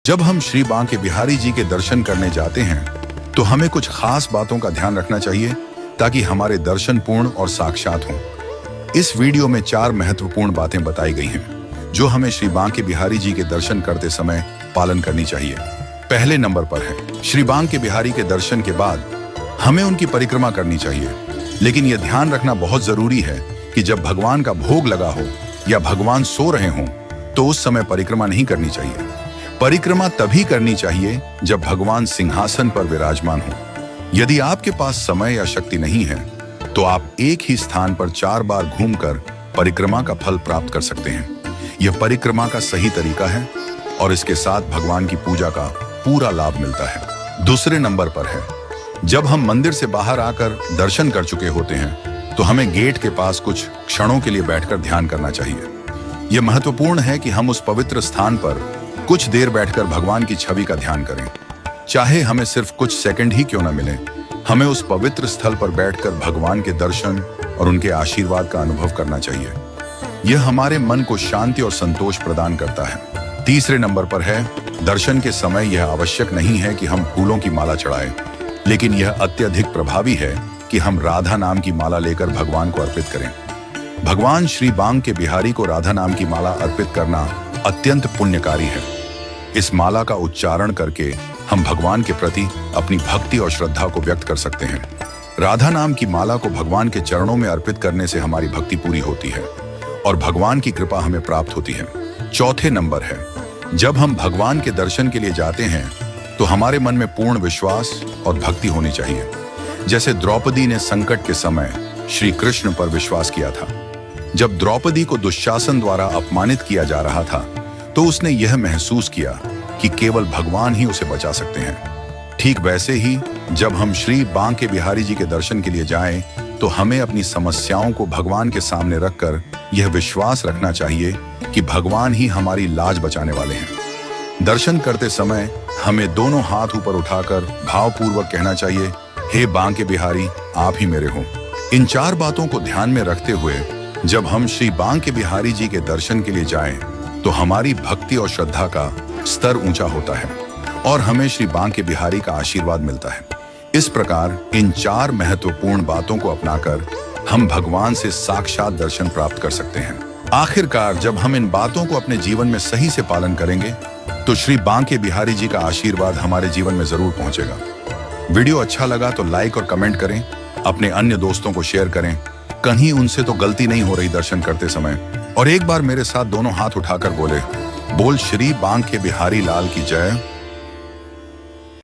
जब हम श्री बांके बिहारी जी के दर्शन करने जाते हैं तो हमें कुछ खास बातों का ध्यान रखना चाहिए ताकि हमारे दर्शन पूर्ण और साक्षात हों। इस वीडियो में 4 महत्वपूर्ण बातें बताई गई हैं जो हमें श्री बांके बिहारी जी के दर्शन करते समय पालन करनी चाहिए। पहले नंबर पर है, श्री बांके बिहारी के दर्शन के बाद हमें उनकी परिक्रमा करनी चाहिए, लेकिन यह ध्यान रखना बहुत जरूरी है कि जब भगवान का भोग लगा हो या भगवान सो रहे हों तो उस समय परिक्रमा नहीं करनी चाहिए। परिक्रमा तभी करनी चाहिए जब भगवान सिंहासन पर विराजमान हो। यदि आपके पास समय या शक्ति नहीं है तो आप एक ही स्थान पर 4 बार घूमकर परिक्रमा का फल प्राप्त कर सकते हैं। यह परिक्रमा का सही तरीका है और इसके साथ भगवान की पूजा का पूरा लाभ मिलता है। दूसरे नंबर पर है, जब हम मंदिर से बाहर आकर दर्शन कर चुके होते हैं तो हमें गेट के पास कुछ क्षणों के लिए बैठकर ध्यान करना चाहिए। यह महत्वपूर्ण है कि हम उस पवित्र स्थान पर कुछ देर बैठकर भगवान की छवि का ध्यान करें। चाहे हमें सिर्फ कुछ सेकंड ही क्यों न मिले, हमें उस पवित्र स्थल पर बैठकर भगवान के दर्शन और उनके आशीर्वाद का अनुभव करना चाहिए। यह हमारे मन को शांति और संतोष प्रदान करता है। तीसरे नंबर पर है, दर्शन के समय यह आवश्यक नहीं है कि हम फूलों की माला चढ़ाएं, लेकिन यह अत्यधिक प्रभावी है कि हम राधा नाम की माला लेकर भगवान को अर्पित करें। भगवान श्री बांके बिहारी को राधा नाम की माला अर्पित करना अत्यंत पुण्यकारी है। इस माला का उच्चारण करके हम भगवान के प्रति अपनी भक्ति और श्रद्धा को व्यक्त कर सकते हैं। राधा नाम की माला को भगवान के चरणों में अर्पित करने से हमारी भक्ति पूरी होती है और भगवान की कृपा हमें प्राप्त होती है। चौथे नंबर है, जब हम भगवान के दर्शन के लिए जाते हैं तो हमारे मन में पूर्ण विश्वास और भक्ति होनी चाहिए। जैसे द्रौपदी ने संकट के समय श्री कृष्ण पर विश्वास किया था। जब द्रौपदी को दुशासन द्वारा अपमानित किया जा रहा था तो उसने यह महसूस किया कि केवल भगवान ही उसे बचा सकते हैं। ठीक वैसे ही जब हम श्री बांके बिहारी जी के दर्शन के लिए जाएं तो हमें अपनी समस्याओं को भगवान के सामने रखकर यह विश्वास रखना चाहिए कि भगवान ही हमारी लाज बचाने वाले हैं। दर्शन करते समय हमें दोनों हाथ ऊपर उठाकर भावपूर्वक कहना चाहिए, हे बांके बिहारी, आप ही मेरे हो। इन 4 बातों को ध्यान में रखते हुए जब हम श्री बांके बिहारी जी के दर्शन के लिए जाएं तो हमारी भक्ति और श्रद्धा का स्तर ऊंचा होता है और हमें श्री बांके बिहारी का आशीर्वाद मिलता है। इस प्रकार इन 4 महत्वपूर्ण बातों को अपनाकर हम भगवान से साक्षात दर्शन प्राप्त कर सकते हैं। आखिरकार जब हम इन बातों को अपने जीवन में सही से पालन करेंगे तो श्री बांके बिहारी जी का आशीर्वाद हमारे जीवन में जरूर पहुंचेगा। वीडियो अच्छा लगा तो लाइक और कमेंट करें, अपने अन्य दोस्तों को शेयर करें। कहीं उनसे तो गलती नहीं हो रही दर्शन करते समय। और एक बार मेरे साथ दोनों हाथ उठाकर बोले, बोल श्री बांके बिहारी लाल की जय।